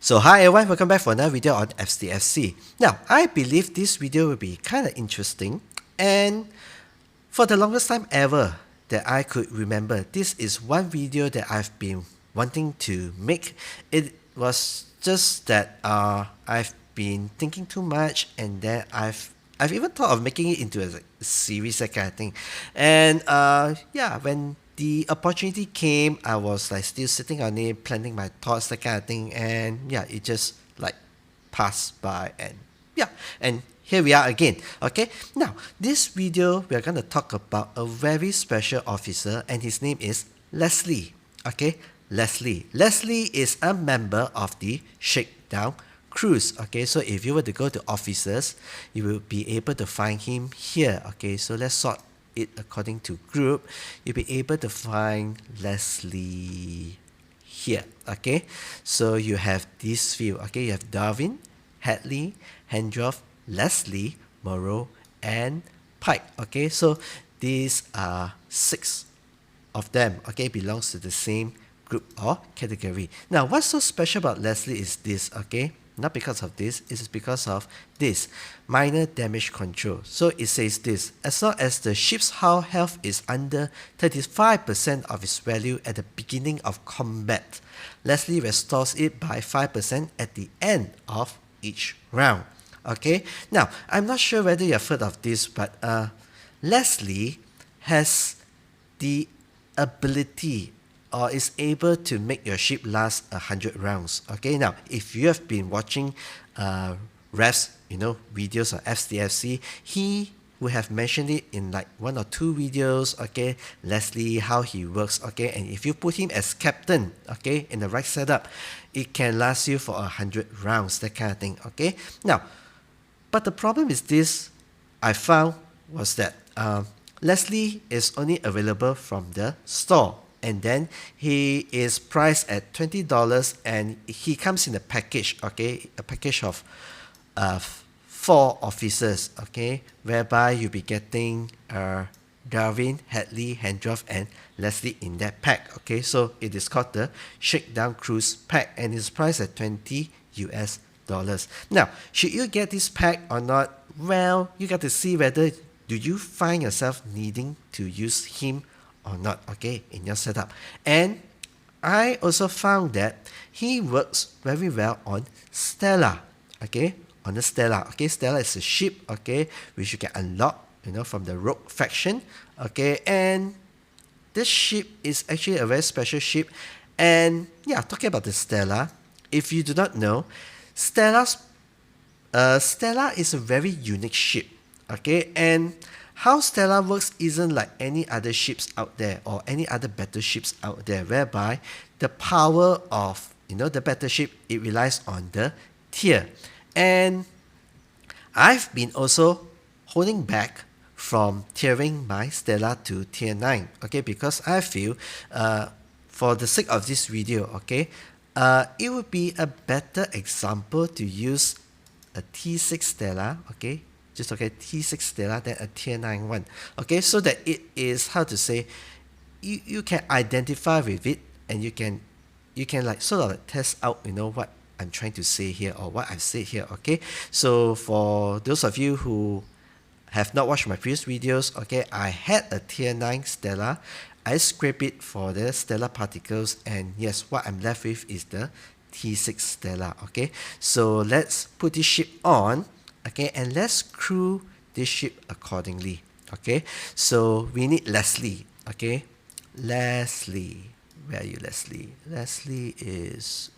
So hi everyone, welcome back for another video on FCFC. Now, I believe this video will be kind of interesting, and for the longest time ever that I could remember, this is one video that I've been wanting to make. It was just that I've been thinking too much, and then I've even thought of making it into a series, that kind of thing. And yeah, when the opportunity came, I was like still sitting on it, planning my thoughts, that kind of thing, and yeah, it just like passed by, and yeah, and here we are again. Okay, now this video we are going to talk about a very special officer, and his name is Leslie. Okay, Leslie is a member of the Shakedown Cruise. Okay, so if you were to go to officers, you will be able to find him here. Okay, so let's sort it according to group. You'll be able to find Leslie here. Okay, so you have these few. Okay, you have Darwin, Hadley, Hendroff, Leslie, Moreau, and Pike. Okay, so these are 6 of them. Okay, belongs to the same group or category. Now, what's so special about Leslie is this. Okay, not because of this, it is because of this minor damage control. So it says this: as long as the ship's hull health is under 35% of its value at the beginning of combat, Leslie restores it by 5% at the end of each round. Okay, now I'm not sure whether you have heard of this, but Leslie has the ability or is able to make your ship last 100 rounds. Okay, now if you have been watching refs, videos on FCFC, he will have mentioned it in like 1 or 2 videos. Okay, Leslie, how he works. Okay, and if you put him as captain, okay, in the right setup, it can last you for 100 rounds, that kind of thing. Okay, now, but the problem is this, I found, was that Leslie is only available from the store, and then he is priced at $20, and he comes in a package. Okay, a package of 4 officers. Okay, whereby you'll be getting Darwin, Hadley, Hendroff, and Leslie in that pack. Okay, so it is called the Shakedown Cruise pack, and it's priced at $20 US. Now, should you get this pack or not? Well, you got to see whether do you find yourself needing to use him or not, okay, in your setup. And I also found that he works very well on Stella. Okay, on the Stella. Okay, Stella is a ship, okay, which you can unlock, from the Rogue faction. Okay, and this ship is actually a very special ship. And yeah, talking about the Stella, if you do not know, Stella is a very unique ship. Okay, and how Stella works isn't like any other ships out there or any other battleships out there, whereby the power of the battleship, it relies on the tier. And I've been also holding back from tiering my Stella to tier 9, okay, because I feel for the sake of this video, okay, it would be a better example to use a T6 Stella, okay, just okay, T6 Stella than a tier 9 one, okay, so that it is, how to say, you can identify with it, and you can like sort of like test out what I'm trying to say here or what I've said here. Okay, so for those of you who have not watched my previous videos, okay, I had a tier 9 Stella. I scraped it for the Stella particles, and yes, what I'm left with is the T6 Stella. Okay, so let's put this ship on, okay, and let's crew this ship accordingly. Okay, so we need Leslie. Okay, Leslie, where are you, Leslie? Leslie is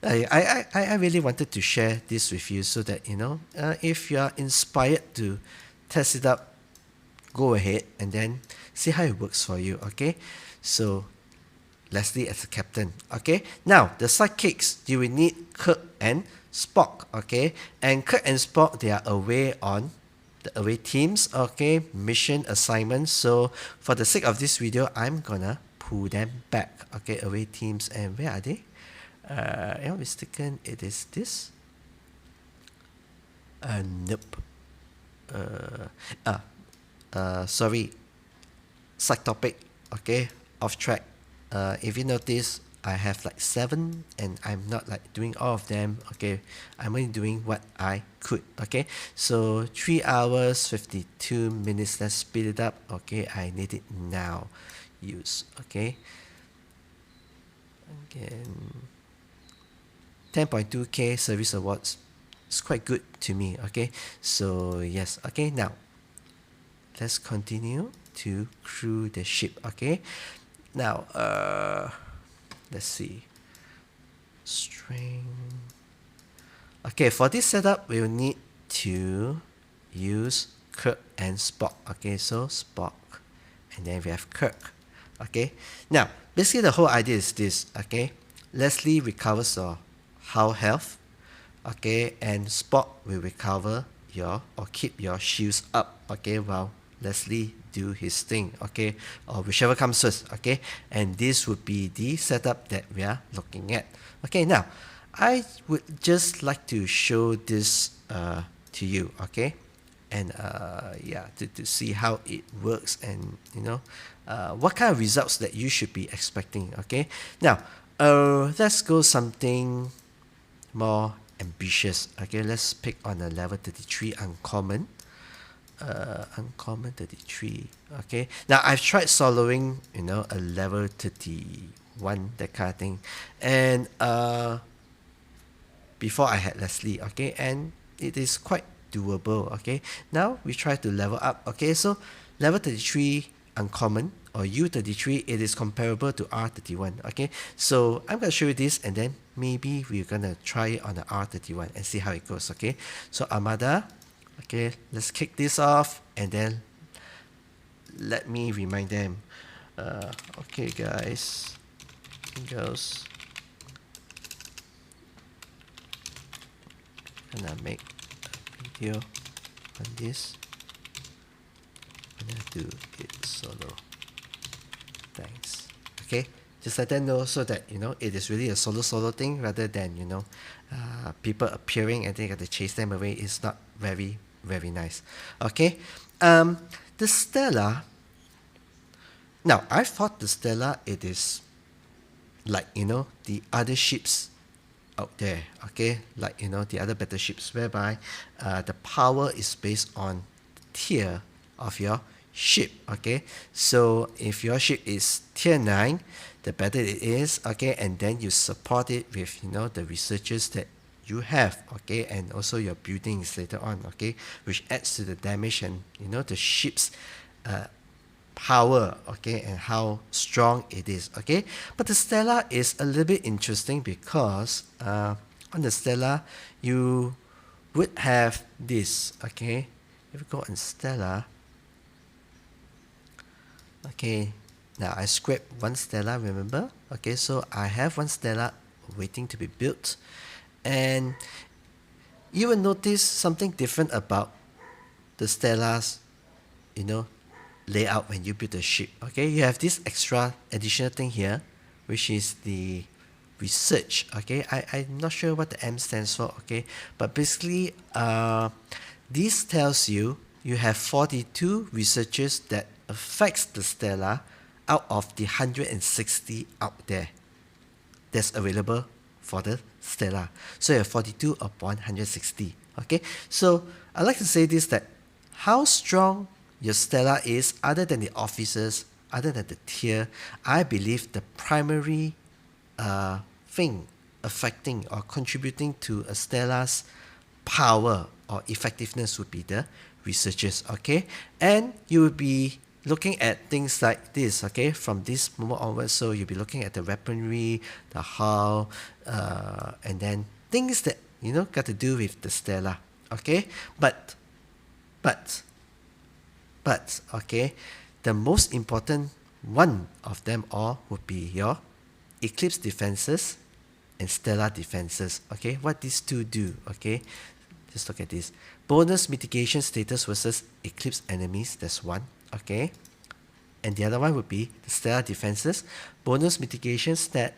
I really wanted to share this with you so that if you are inspired to test it out, go ahead and then see how it works for you. Okay, so Leslie as a captain. Okay, now the sidekicks, you will need Kirk and Spock. Okay, and Kirk and Spock, they are away on the away teams. Okay, mission assignments. So for the sake of this video, I'm gonna pull them back. Okay, away teams, and where are they? Am I mistaken? It is this. Nope. Sorry. Side topic. Okay, off track. If you notice, I have like 7 and I'm not like doing all of them. Okay, I'm only doing what I could. Okay, so 3 hours 52 minutes. Let's speed it up. Okay, I need it now. Use. Okay, again, 10.2k service awards. It's quite good to me. Okay, so yes. Okay, now let's continue to crew the ship. Okay, now let's see. String. Okay, for this setup, we'll need to use Kirk and Spock. Okay, so Spock, and then we have Kirk. Okay, now basically the whole idea is this. Okay, Leslie recovers your hull health. Okay, and Spock will recover your or keep your shields up. Okay, while Leslie do his thing. Okay, or whichever comes first. Okay, and this would be the setup that we are looking at. Okay, now I would just like to show this to you. Okay, and yeah, to see how it works, and what kind of results that you should be expecting. Okay, now let's go something more ambitious. Okay, let's pick on a level 33 uncommon. Uncommon 33. Okay, now I've tried soloing, a level 31, that kind of thing, and before I had Leslie. Okay, and it is quite doable. Okay, now we try to level up. Okay, so level 33 uncommon or U33, it is comparable to R31. Okay, so I'm gonna show you this, and then maybe we're gonna try it on the R31 and see how it goes. Okay, so Armada. Okay, let's kick this off, and then let me remind them. Okay, guys, girls, gonna make a video on this. I'm gonna do it solo. Thanks. Okay, just let them know so that it is really a solo thing rather than people appearing and then you got to chase them away. It's not very nice. Okay, the Stella. Now I thought the Stella, it is like the other ships out there. Okay, like the other battleships whereby the power is based on tier of your ship. Okay, so if your ship is tier 9, the better it is. Okay, and then you support it with the researchers that you have. Okay, and also your buildings later on. Okay, which adds to the damage and the ship's power. Okay, and how strong it is. Okay, but the Stella is a little bit interesting because on the Stella you would have this. Okay, if you go on Stella. Okay, now I scraped one Stella, remember? Okay, so I have one Stella waiting to be built, and you will notice something different about the Stella's layout when you build the ship. Okay, you have this extra additional thing here, which is the research. Okay, I'm not sure what the M stands for. Okay, but basically this tells you have 42 researchers that affects the Stella out of the 160 out there that's available for the Stella. So you have 42 upon 160. Okay, so I like to say this, that how strong your Stella is, other than the officers, other than the tier, I believe the primary thing affecting or contributing to a Stella's power or effectiveness would be the researchers. Okay, and you will be looking at things like this. Okay, from this moment onwards, so you'll be looking at the weaponry, the hull, and then things that got to do with the Stella. Okay, but okay, the most important one of them all would be your Eclipse defenses and Stella defenses. Okay, what these two do. Okay, just look at this. Bonus mitigation status versus Eclipse enemies. That's one. Okay, and the other one would be the Stella defenses. Bonus mitigation stat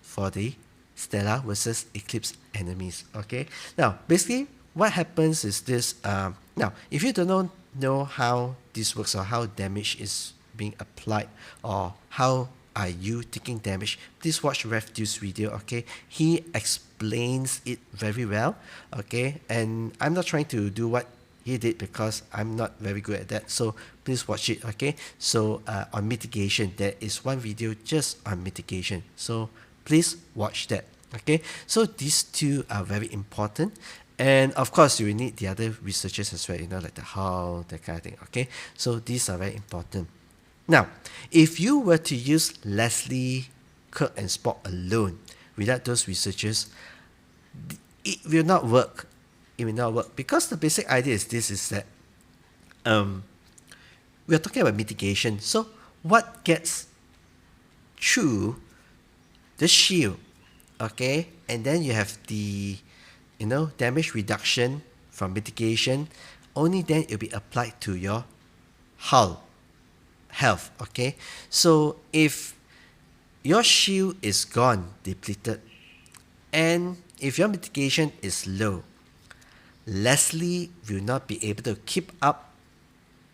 for the Stella versus Eclipse enemies. Okay, now basically what happens is this. Now if you don't know how this works or how damage is being applied or how are you taking damage, please watch Refdu's video, okay? He explains it very well, okay? And I'm not trying to do what he did because I'm not very good at that, so please watch it, okay? So on mitigation, there is one video just on mitigation, so please watch that, okay? So these two are very important, and of course you will need the other researchers as well, you know, like the hull, that kind of thing, okay? So these are very important. Now, if you were to use Leslie, Kirk, and Spock alone without those researchers, it will not work. It will not work because the basic idea is this: is that we are talking about mitigation. So what gets through the shield, okay, and then you have the, you know, damage reduction from mitigation. Only then it will be applied to your hull health, okay? So if your shield is gone, depleted, and if your mitigation is low, Leslie will not be able to keep up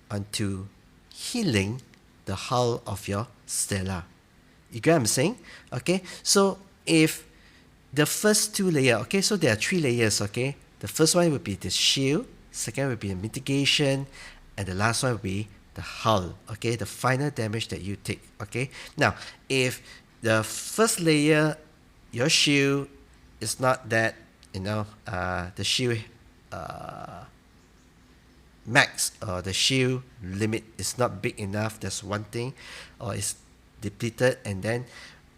onto healing the hull of your Stella. You get what I'm saying? Okay, so if the first two layers, okay, so there are three layers, okay? The first one will be the shield, second will be the mitigation, and the last one will be the hull, okay? The final damage that you take, okay? Now, if the first layer, your shield is not that, you know, the shield max or the shield limit is not big enough, that's one thing, or it's depleted, and then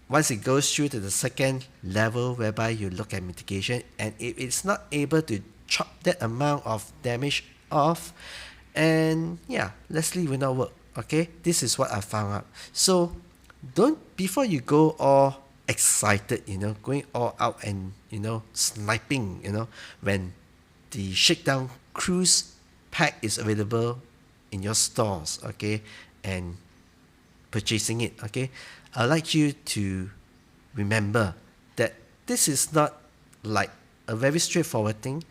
once it goes through to the second level whereby you look at mitigation, and if it's not able to chop that amount of damage off, and yeah, Leslie will not work, okay? This is what I found out. So don't, before you go all excited, you know, going all out and, you know, sniping, you know, when the shakedown cruise pack is available in your stores, okay, and purchasing it, okay, I'd like you to remember that this is not like a very straightforward thing.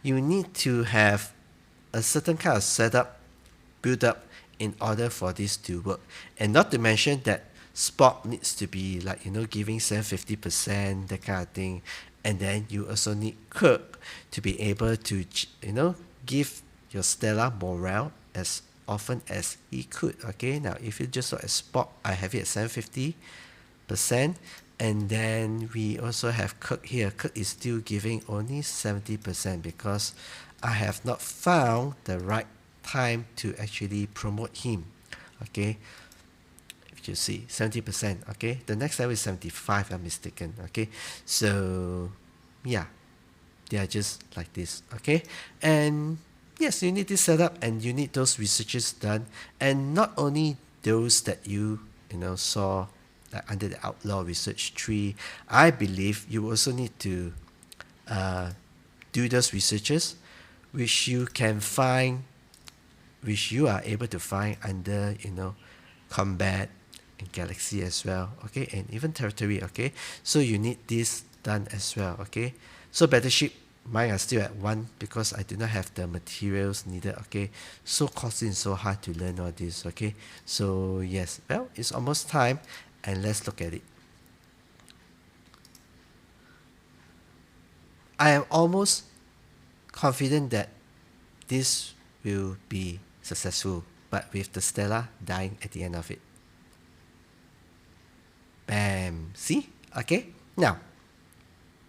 You need to have a certain kind of setup built up in order for this to work, and not to mention that Spock needs to be like, you know, giving 50%, that kind of thing, and then you also need Kirk to be able to, you know, give your Stella morale as often as he could, okay? Now, if you just look at Spock, I have it at 750%, and then we also have Kirk here. Kirk is still giving only 70% because I have not found the right time to actually promote him, okay? If you see, 70%, okay? The next level is 75, I'm mistaken, okay? So, yeah, they are just like this, okay? And yes, you need this setup and you need those researches done, and not only those that you know, saw like under the Outlaw Research tree. I believe you also need to do those researches which you can find, which you are able to find under, you know, combat and galaxy as well, okay, and even territory, okay? So you need this done as well, okay? So battleship, mine are still at 1 because I do not have the materials needed, okay? So costly and so hard to learn all this, okay? So yes, well, it's almost time, and let's look at it. I am almost confident that this will be successful, but with the Stella dying at the end of it. Bam! See? Okay? Now,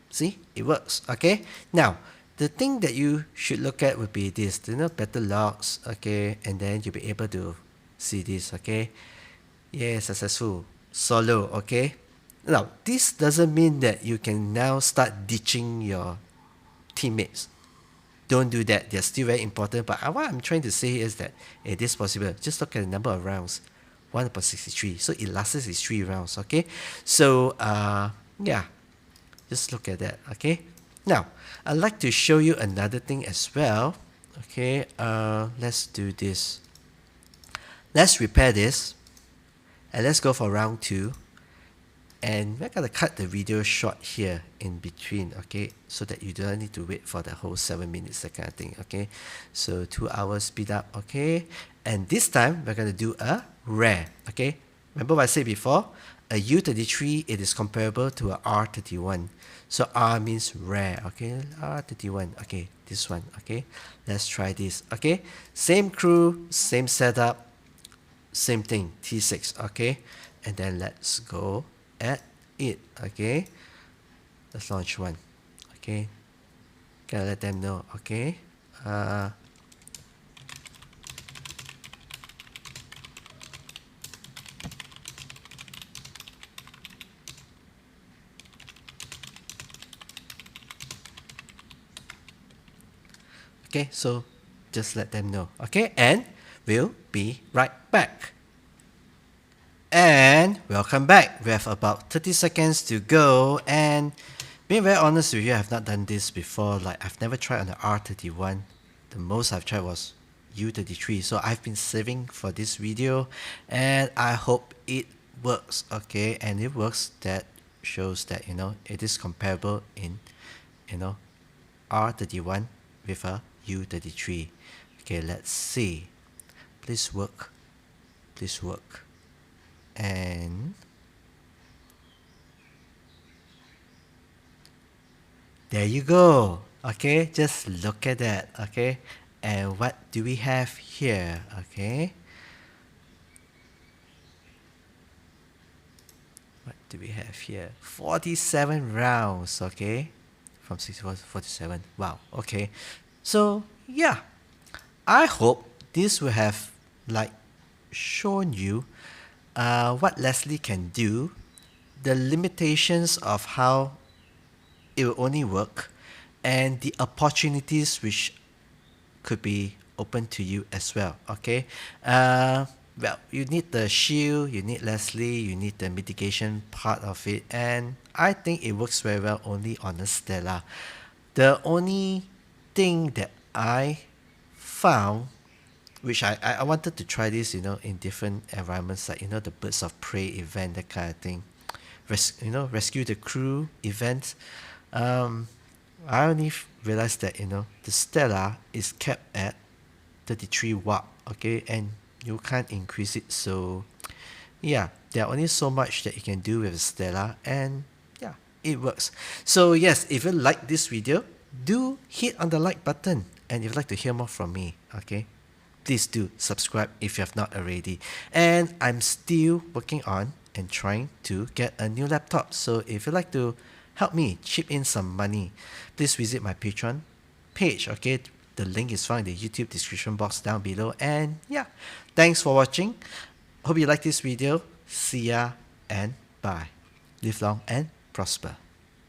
see? It works, okay? Now, the thing that you should look at would be this, you know, battle logs, okay? And then you'll be able to see this, okay? Yeah, successful. Solo, okay? Now, this doesn't mean that you can now start ditching your teammates. Don't do that. They're still very important. But what I'm trying to say is that it is possible. Just look at the number of rounds. 1/63. So it lasts is 3 rounds, okay? So, yeah. Just look at that, okay? Now, I'd like to show you another thing as well. Okay, let's do this. Let's repair this. And let's go for round 2. And we're going to cut the video short here in between, okay? So that you don't need to wait for the whole 7 minutes, that kind of thing, okay? So 2 hours speed up, okay? And this time, we're going to do a rare, okay? Remember what I said before? a U33, it is comparable to a R31. So R means rare, okay? R31, okay, this one, okay? Let's try this, okay? Same crew, same setup, same thing, T6, okay? And then let's go at it, okay? Let's launch one, okay? Gotta let them know, okay? Okay, so just let them know, okay? And we'll be right back. And welcome back. We have about 30 seconds to go. And being very honest with you, I have not done this before. Like, I've never tried on the R31. The most I've tried was U33. So I've been saving for this video, and I hope it works, okay? And it works, that shows that, you know, it is comparable in, you know, R31 with a U33. Okay, let's see. Please work. Please work. And there you go. Okay, just look at that. Okay, and what do we have here? Okay, what do we have here? 47 rounds. Okay, from 64 to 47. Wow. Okay, so yeah, I hope this will have like shown you what Leslie can do, the limitations of how it will only work, and the opportunities which could be open to you as well. Okay, well, you need the shield, you need Leslie, you need the mitigation part of it, and I think it works very well only on a Stella. The only thing that I found, which I wanted to try this, you know, in different environments, like, you know, the birds of prey event, that kind of thing, rescue the crew event. I only realized that, you know, the Stella is kept at 33 watt, okay, and you can't increase it. So yeah, there are only so much that you can do with Stella, and yeah, it works. So yes, if you like this video, do hit on the like button, and if you'd like to hear more from me, okay, please do subscribe if you have not already. And I'm still working on and trying to get a new laptop, so if you'd like to help me chip in some money, please visit my Patreon page, okay? The link is found in the YouTube description box down below. And yeah, thanks for watching. Hope you like this video. See ya and bye. Live long and prosper.